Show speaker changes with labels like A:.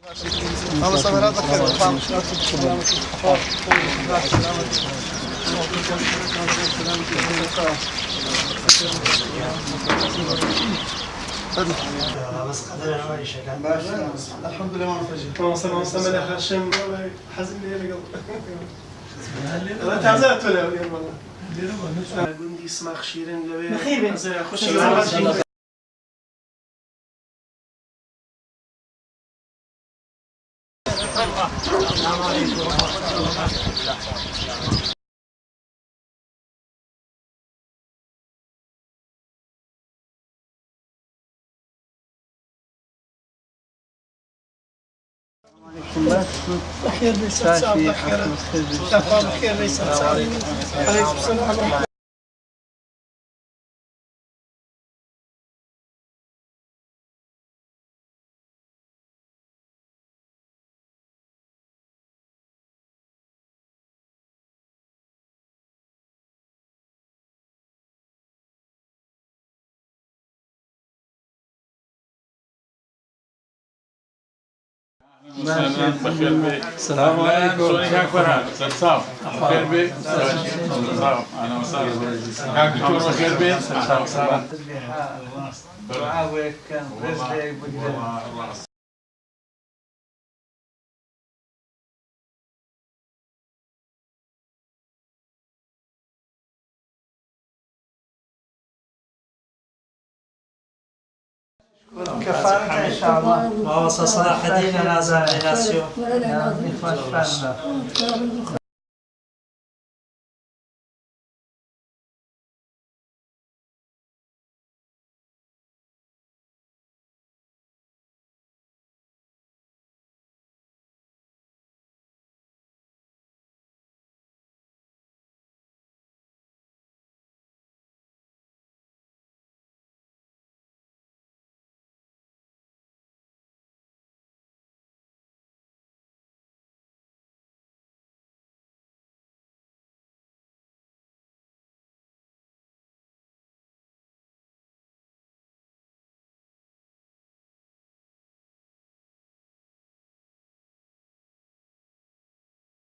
A: الله سمرات بخير.
B: بس قدر ما يشكل
A: الحمد لله ما نفجر.
C: اللهم صل وسلم على هاشم حزن لي قلب. انا تعزات ولا والله. قلت اسمع خشيرين لوي.
B: مخيبين.
C: خش
B: السلام عليكم ورحمة الله وبركاته.
C: بخير ليس بخير. بخير ليس عليكم السلام.
D: السلام عليكم. بخير بك. اهلا وسهلا. دكتور بخير بك. اهلا وسهلا.
E: دعاوك كان رزقك بقدر
B: كفارك ان شاء الله. وصل صلاح الدين لازم علاج.